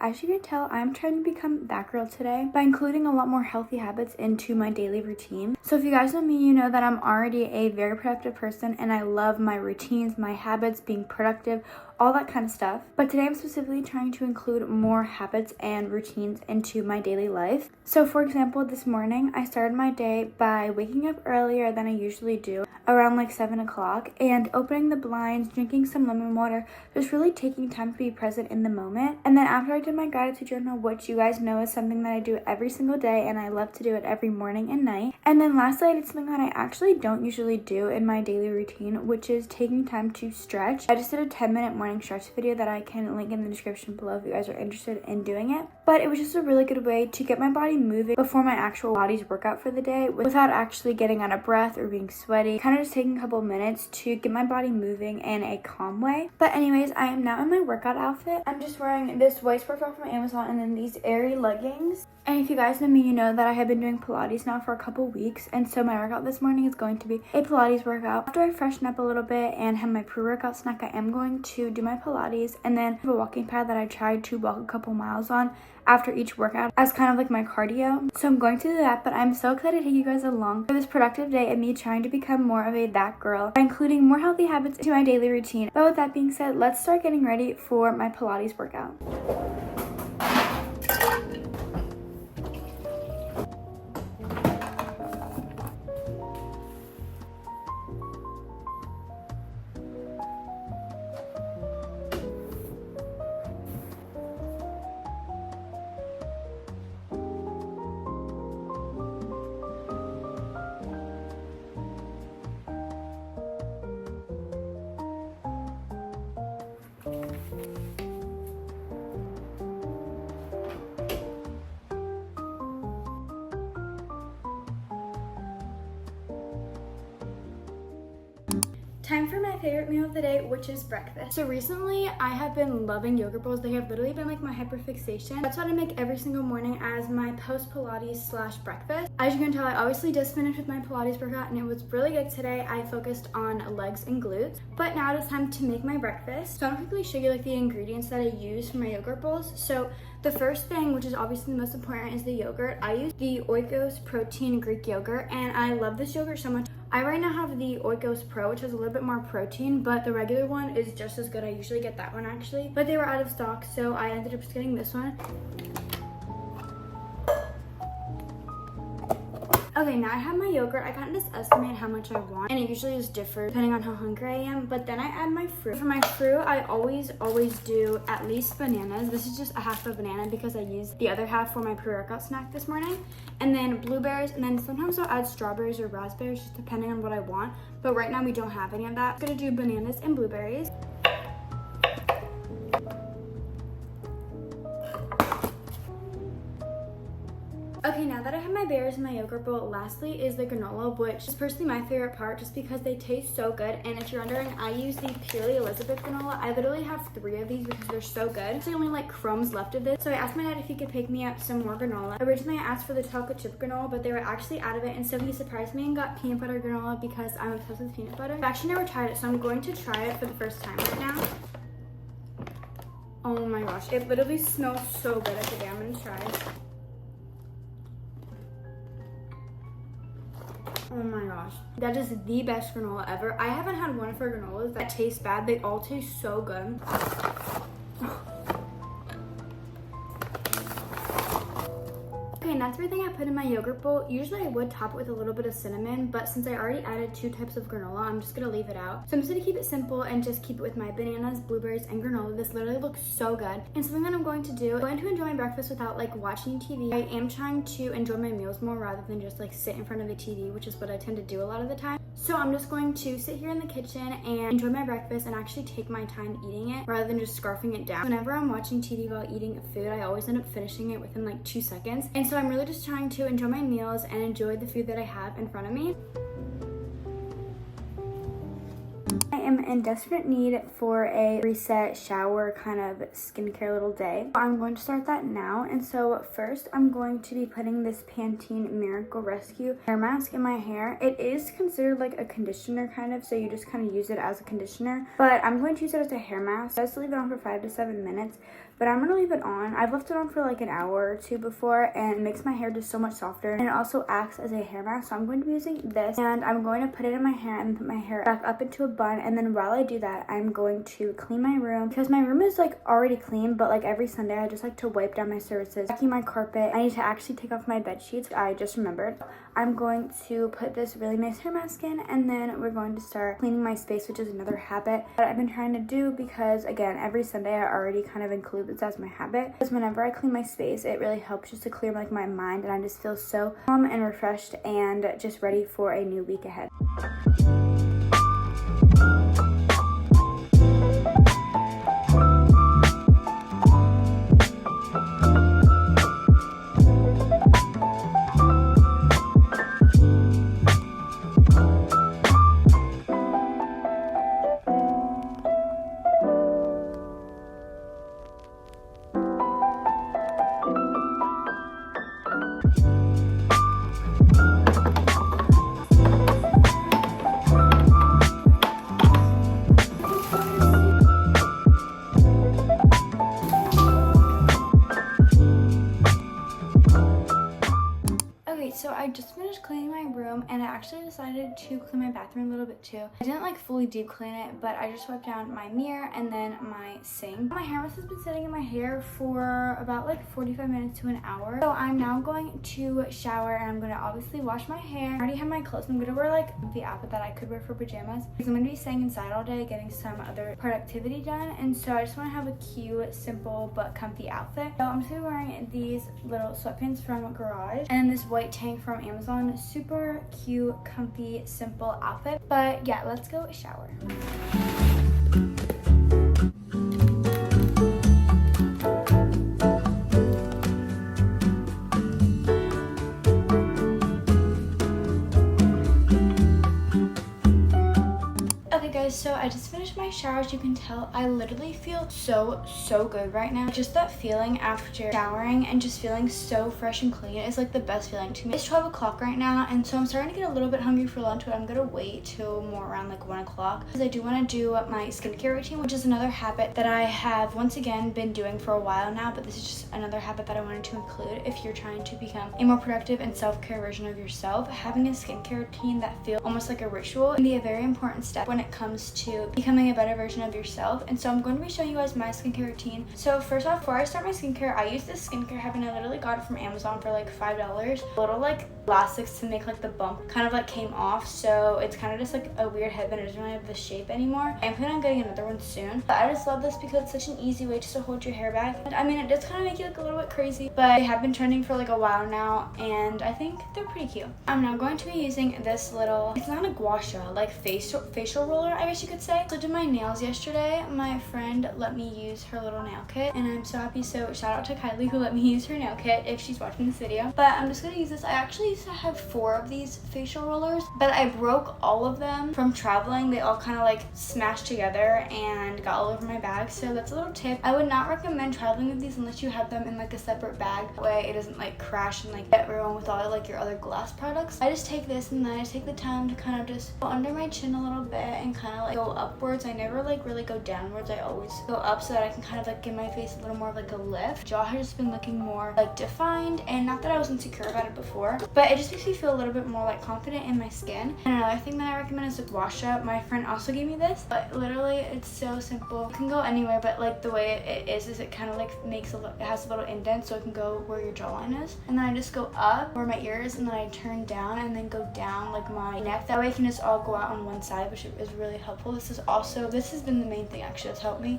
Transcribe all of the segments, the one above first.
as you can tell, I'm trying to become that girl today by including a lot more healthy habits into my daily routine. So if you guys know me, you know that I'm already a very productive person and I love my routines, my habits, being productive, all that kind of stuff. But today I'm specifically trying to include more habits and routines into my daily life. So for example, this morning I started my day by waking up earlier than I usually do, around like 7 o'clock, and opening the blinds, drinking some lemon water, just really taking time to be present in the moment. And then after I did my gratitude journal, which you guys know is something that I do every single day and I love to do it every morning and night. And then lastly, I did something that I actually don't usually do in my daily routine, which is taking time to stretch. I just did a 10-minute morning stretch video that I can link in the description below if you guys are interested in doing it. But it was just a really good way to get my body moving before my actual body's workout for the day without actually getting out of breath or being sweaty. Kind of just taking a couple minutes to get my body moving in a calm way. But anyways, I am now in my workout outfit. I'm just wearing this white sport top from Amazon and then these airy leggings. And if you guys know me, you know that I have been doing Pilates now for a couple weeks, and so my workout this morning is going to be a Pilates workout. After I freshen up a little bit and have my pre-workout snack, I am going to do my Pilates and then have a walking pad that I tried to walk a couple miles on after each workout as kind of like my cardio. So I'm going to do that, but I'm so excited to take you guys along for this productive day and me trying to become more of a that girl by including more healthy habits into my daily routine. But with that being said, let's start getting ready for my Pilates workout. Time for my favorite meal of the day, which is breakfast. So recently I have been loving yogurt bowls. They have literally been like my hyperfixation. That's what I make every single morning as my post Pilates / breakfast. As you can tell, I obviously just finished with my Pilates workout and it was really good today. I focused on legs and glutes, but now it is time to make my breakfast. So I'm going to quickly show you like the ingredients that I use for my yogurt bowls. So the first thing, which is obviously the most important, is the yogurt. I use the xoxo protein Greek yogurt and I love this yogurt so much. I right now have the xoxo Pro, which has a little bit more protein, but the regular one is just as good. I usually get that one actually, but they were out of stock, so I ended up just getting this one. Okay, now I have my yogurt. I kind of just estimate how much I want, and it usually is different depending on how hungry I am. But then I add my fruit. For my fruit, I always do at least bananas. This is just a half a banana because I used the other half for my pre-workout snack this morning. And then blueberries, and then sometimes I'll add strawberries or raspberries, just depending on what I want. But right now we don't have any of that. I'm gonna do bananas and blueberries. Okay, now that I have my berries in my yogurt bowl, lastly is the granola, which is personally my favorite part just because they taste so good. And if you're wondering, I use the Purely Elizabeth granola. I literally have 3 of these because they're so good. There's only like crumbs left of this. So I asked my dad if he could pick me up some more granola. Originally I asked for the chocolate chip granola, but they were actually out of it. And so he surprised me and got peanut butter granola because I'm obsessed with peanut butter. I've actually never tried it, so I'm going to try it for the first time right now. Oh my gosh, it literally smells so good. Okay, I'm gonna try it. Oh my gosh, that is the best granola ever. I haven't had one of her granolas that tastes bad. They all taste so good. Okay, and that's everything I put in my yogurt bowl. Usually I would top it with a little bit of cinnamon, but since I already added 2 types of granola, I'm just gonna leave it out. So I'm just gonna keep it simple and just keep it with my bananas, blueberries, and granola. This literally looks so good. And something that I'm going to do, I'm going to enjoy my breakfast without like watching TV. I am trying to enjoy my meals more rather than just like sit in front of the TV, which is what I tend to do a lot of the time. So I'm just going to sit here in the kitchen and enjoy my breakfast and actually take my time eating it rather than just scarfing it down. Whenever I'm watching TV while eating food, I always end up finishing it within like 2 seconds. And so I'm really just trying to enjoy my meals and enjoy the food that I have in front of me. I am in desperate need for a reset shower kind of skincare little day. I'm going to start that now, and so first I'm going to be putting this Pantene Miracle Rescue hair mask in my hair. It is considered like a conditioner kind of, so you just kind of use it as a conditioner, but I'm going to use it as a hair mask. Just leave it on for 5 to 7 minutes but I'm gonna leave it on. I've left it on for like an hour or two before, and it makes my hair just so much softer, and it also acts as a hair mask. So I'm going to be using this, and I'm going to put it in my hair and put my hair back up into a bun. And then while I do that, I'm going to clean my room, because my room is like already clean, but like every Sunday I just like to wipe down my surfaces, vacuum my carpet. I need to actually take off my bed sheets. I just remembered. I'm going to put this really nice hair mask in, and then we're going to start cleaning my space, which is another habit that I've been trying to do, because again, every Sunday I already kind of include this as my habit, because whenever I clean my space, it really helps just to clear like my mind, and I just feel so calm and refreshed and just ready for a new week ahead. So I just finished cleaning my room, and I actually decided to clean my bathroom a little bit too. I didn't like fully deep clean it, but I just wiped down my mirror and then my sink. My hair mask has been sitting in my hair for about like 45 minutes to an hour. So I'm now going to shower, and I'm going to obviously wash my hair. I already have my clothes. I'm going to wear like the outfit that I could wear for pajamas, because I'm going to be staying inside all day getting some other productivity done, and so I just want to have a cute, simple but comfy outfit. So I'm just going to be wearing these little sweatpants from Garage and this white tank from Amazon. Super cute, comfy, simple outfit. But yeah, let's go shower. So I just finished my shower. As you can tell, I literally feel so good right now. Just that feeling after showering and just feeling so fresh and clean is like the best feeling to me. It's 12 o'clock right now, and so I'm starting to get a little bit hungry for lunch, but I'm gonna wait till more around like 1 o'clock, because I do want to do my skincare routine, which is another habit that I have once again been doing for a while now, but this is just another habit that I wanted to include. If you're trying to become a more productive and self-care version of yourself, having a skincare routine that feels almost like a ritual can be a very important step when it comes to becoming a better version of yourself. And so I'm going to be showing you guys my skincare routine. So first off, before I start my skincare, I use this skincare headband. I literally got it from Amazon for like $5. Little like elastics to make like the bump kind of like came off, so it's kind of just like a weird headband. It doesn't really have the shape anymore. I'm planning on getting another one soon, but I just love this because it's such an easy way just to hold your hair back. And I mean, it does kind of make you look a little bit crazy, but they have been trending for like a while now, and I think they're pretty cute. I'm now going to be using this little, it's not a gua sha, like facial roller, I guess you could say. So I did my nails yesterday. My friend let me use her little nail kit, and I'm so happy. So shout out to Kylie who let me use her nail kit if she's watching this video. But I'm just gonna use this. I actually used to have 4 of these facial rollers, but I broke all of them from traveling. They all kind of like smashed together and got all over my bag. So that's a little tip. I would not recommend traveling with these unless you have them in like a separate bag. That way it doesn't like crash and like get ruined with all like your other glass products. I just take this, and then I take the time to kind of just go under my chin a little bit and kind of like go upwards. I never like really go downwards. I always go up so that I can kind of like give my face a little more of like a lift. Jaw has just been looking more like defined, and not that I was insecure about it before, but it just makes me feel a little bit more like confident in my skin. And another thing that I recommend is the gua sha. My friend also gave me this, but literally it's so simple. It can go anywhere, but like the way it is it kind of like makes it has a little indent, so it can go where your jawline is. And then I just go up where my ear is, and then I turn down and then go down like my neck. That way it can just all go out on one side, which is really helpful. This has been the main thing actually that's helped me.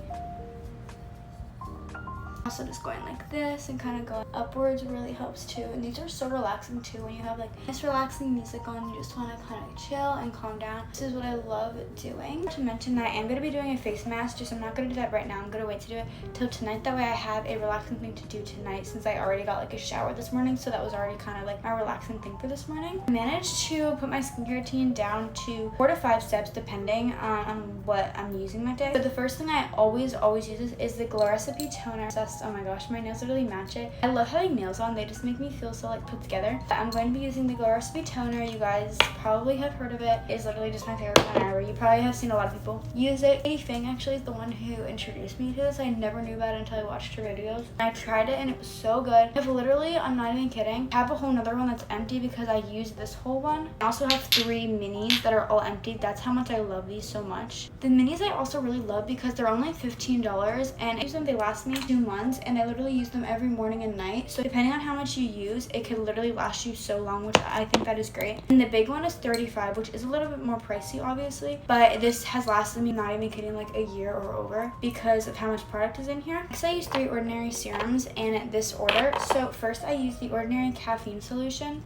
Also just going like this and kind of going upwards really helps too. And these are so relaxing too. When you have like this relaxing music on, you just want to kind of chill and calm down. This is what I love doing. To mention that I am going to be doing a face mask, just I'm not going to do that right now. I'm going to wait to do it till tonight. That way I have a relaxing thing to do tonight, since I already got like a shower this morning, so that was already kind of like my relaxing thing for this morning. I managed to put my skincare routine down to 4 to 5 steps depending on what I'm using that day. But the first thing I always use is the Glow Recipe toner. obsessed. Oh my gosh, my nails literally match it. I love having nails on. They just make me feel so like put together. I'm going to be using the Glow Recipe Toner. You guys probably have heard of it. It's literally just my favorite toner ever. You probably have seen a lot of people use it. Katie Fang actually is the one who introduced me to this. I never knew about it until I watched her videos. I tried it and it was so good. I've literally, I'm not even kidding, I have a whole nother one that's empty because I used this whole one. I also have 3 minis that are all empty. That's how much I love these so much. The minis I also really love because they're only $15 and I use them, they last me 2 months and I literally use them every morning and night. So depending on how much you use, it could literally last you so long, which I think that is great. And the big one is $35, which is a little bit more pricey obviously, but this has lasted me, not even kidding, like a year or over because of how much product is in here. Next I use 3 ordinary serums in this order. So first I use the Ordinary Caffeine Solution.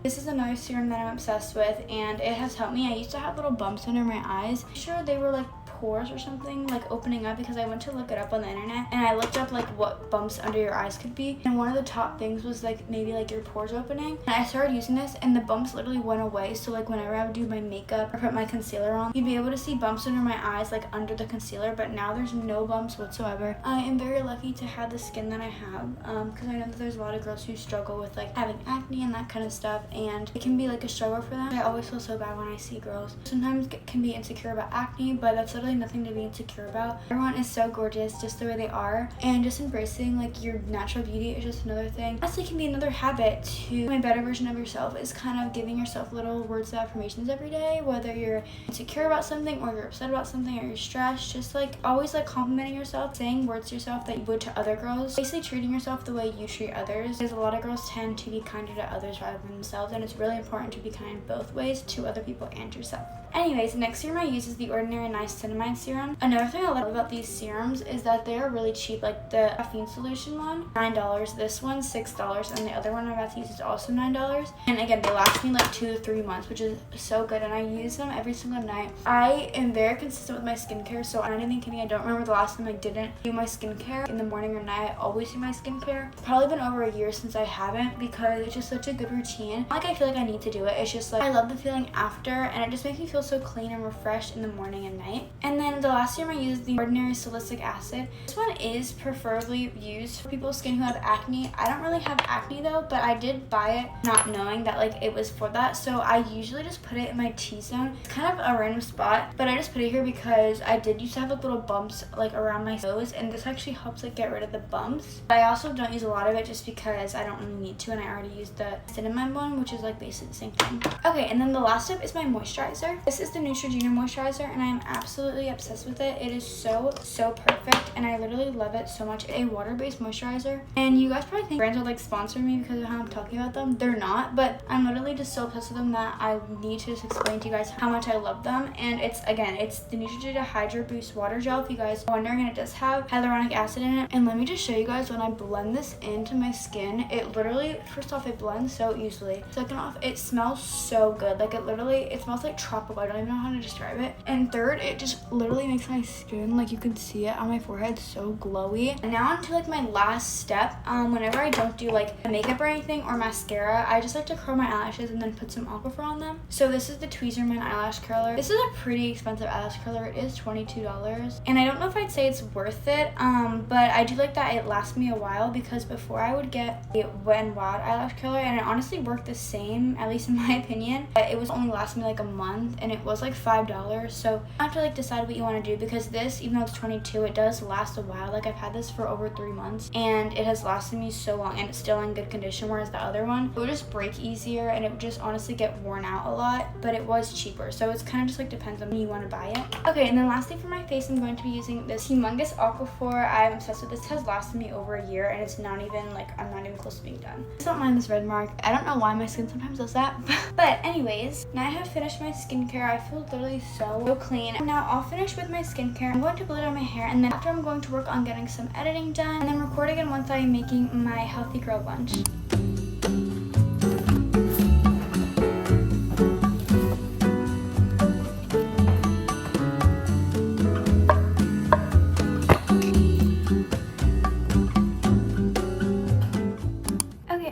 This is another serum that I'm obsessed with and it has helped me. I used to have little bumps under my eyes. I'm sure they were like pores or something like opening up because I went to look it up on the internet and I looked up like what bumps under your eyes could be, and one of the top things was like maybe like your pores opening, and I started using this and the bumps literally went away. So like whenever I would do my makeup or put my concealer on, you'd be able to see bumps under my eyes like under the concealer, but now there's no bumps whatsoever. I am very lucky to have the skin that I have because I know that there's a lot of girls who struggle with like having acne and that kind of stuff, and it can be like a struggle for them. I always feel so bad when I see girls sometimes can be insecure about acne, but that's literally nothing to be insecure about. Everyone is so gorgeous just the way they are, and just embracing like your natural beauty is just another thing. Honestly, can be another habit to my better version of yourself is kind of giving yourself little words of affirmations every day, whether you're insecure about something or you're upset about something or you're stressed. Just like always like complimenting yourself, saying words to yourself that you would to other girls, basically treating yourself the way you treat others, because a lot of girls tend to be kinder to others rather than themselves, and it's really important to be kind both ways, to other people and yourself. Anyways, the next serum I use is the Ordinary Niacinamide Serum. Another thing I love about these serums is that they are really cheap. Like the caffeine solution one, $9. This one, $6. And the other one I'm about to use is also $9. And again, they last me like 2 to 3 months, which is so good. And I use them every single night. I am very consistent with my skincare, so I'm not even kidding. I don't remember the last time I didn't do my skincare in the morning or night. I always do my skincare. It's probably been over a year since I haven't because it's just such a good routine. Like I feel like I need to do it. It's just like I love the feeling after, and it just makes me feel so clean and refreshed in the morning and night. And then the last serum I use is the Ordinary Salicylic Acid. This one is preferably used for people's skin who have acne. I don't really have acne though, but I did buy it not knowing that like it was for that. So I usually just put it in my T-zone. It's kind of a random spot, but I just put it here because I did used to have like little bumps like around my nose, and this actually helps like get rid of the bumps. But I also don't use a lot of it just because I don't really need to, and I already used the cinnamon one, which is like basically the same thing. Okay, and then the last step is my moisturizer. This is the Neutrogena moisturizer, and I am absolutely obsessed with it. It is so perfect, and I literally love it so much. It's a water-based moisturizer, and you guys probably think brands would like sponsor me because of how I'm talking about them. They're not, but I'm literally just so obsessed with them that I need to just explain to you guys how much I love them. And it's the Neutrogena Hydro Boost Water Gel, if you guys are wondering, and it does have hyaluronic acid in it. And let me just show you guys when I blend this into my skin, it literally, first off, it blends so easily. Second off, it smells so good. Like it smells like tropical. I don't even know how to describe it. And third, it just literally makes my skin, like you can see it on my forehead, so glowy. And now on to like my last step. Whenever I don't do like makeup or anything or mascara, I just like to curl my eyelashes and then put some aquaphor on them. So this is the Tweezerman eyelash curler. This is a pretty expensive eyelash curler. It is $22, and I don't know if I'd say it's worth it, but I do like that it lasts me a while, because before I would get a Wet n Wild eyelash curler, and it honestly worked the same, at least in my opinion, but it was only lasting me like a month, and it was like $5. So you have to like decide what you want to do, because this, even though it's $22, it does last a while. Like I've had this for over 3 months, and it has lasted me so long, and it's still in good condition, whereas the other one, it would just break easier, and it would just honestly get worn out a lot, but it was cheaper. So it's kind of just like depends on when you want to buy it. Okay, and then lastly for my face, I'm going to be using this humongous aquaphor. I'm obsessed with this. Has lasted me over a year, and it's not even like, I'm not even close to being done. Just don't mind this red mark. I don't know why my skin sometimes does that. But anyways, now I have finished my skincare. I feel literally so clean. Now I'll finish with my skincare. I'm going to blend out my hair, and then after I'm going to work on getting some editing done, and then record again once I'm making my healthy girl lunch.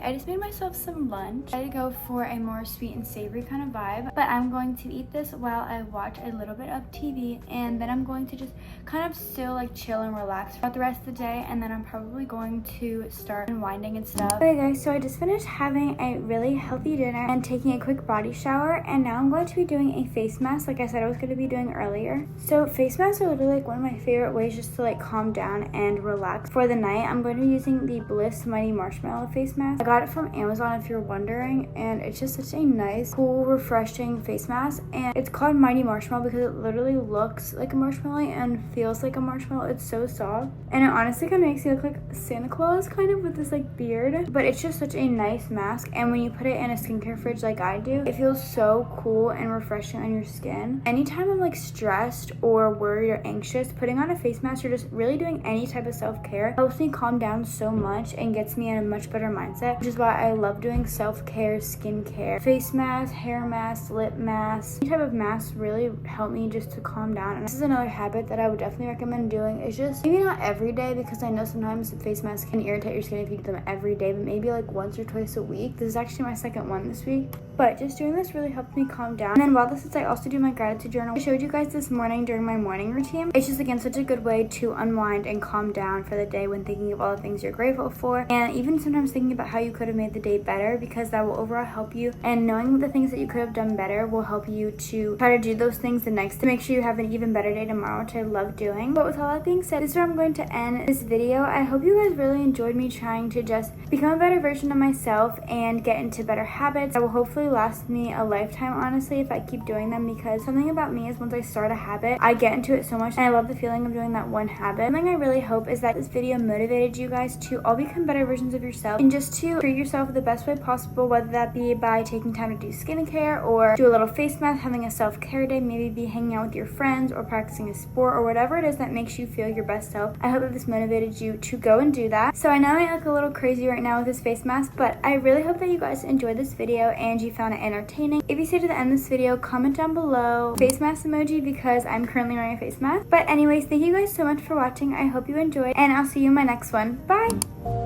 I just made myself some some lunch. I decided to go for a more sweet and savory kind of vibe, but I'm going to eat this while I watch a little bit of TV, and then I'm going to just kind of still like chill and relax throughout the rest of the day, and then I'm probably going to start unwinding and stuff. Okay guys, so I just finished having a really healthy dinner and taking a quick body shower, and now I'm going to be doing a face mask like I said I was going to be doing earlier. So face masks are literally like one of my favorite ways just to like calm down and relax for the night. I'm going to be using the Bliss Mighty Marshmallow face mask. I got it from Amazon if you're wondering, and it's just such a nice, cool, refreshing face mask, and it's called Mighty Marshmallow because it literally looks like a marshmallow and feels like a marshmallow. It's so soft, and it honestly kind of makes you look like Santa Claus kind of with this like beard, but it's just such a nice mask, and when you put it in a skincare fridge like I do, it feels so cool and refreshing on your skin. Anytime I'm like stressed or worried or anxious, putting on a face mask or just really doing any type of self-care helps me calm down so much and gets me in a much better mindset, which is why I love doing self-care, skincare, face masks, hair masks, lip masks. Any type of masks really help me just to calm down, and this is another habit that I would definitely recommend doing. It's just maybe not every day, because I know sometimes face masks can irritate your skin if you do them every day, but maybe like once or twice a week. This is actually my second one this week, but just doing this really helped me calm down. And then while this is, I also do my gratitude journal. I showed you guys this morning during my morning routine. It's just again such a good way to unwind and calm down for the day when thinking of all the things you're grateful for, and even sometimes thinking about how you could have made the day better, because that will overall help you, and knowing the things that you could have done better will help you to try to do those things the next to make sure you have an even better day tomorrow, which I love doing. But with all that being said, this is where I'm going to end this video. I hope you guys really enjoyed me trying to just become a better version of myself and get into better habits that will hopefully last me a lifetime, honestly, if I keep doing them, because something about me is once I start a habit, I get into it so much, and I love the feeling of doing that one habit. Something I really hope is that this video motivated you guys to all become better versions of yourself and just to treat yourself the best way possible, whether that be by taking time to do skincare or do a little face mask, having a self-care day, maybe be hanging out with your friends or practicing a sport or whatever it is that makes you feel your best self. I hope that this motivated you to go and do that. So I know I look a little crazy right now with this face mask, but I really hope that you guys enjoyed this video and you found it entertaining. If you stayed to the end of this video, comment down below face mask emoji, because I'm currently wearing a face mask. But anyways, thank you guys so much for watching. I hope you enjoyed, and I'll see you in my next one. Bye!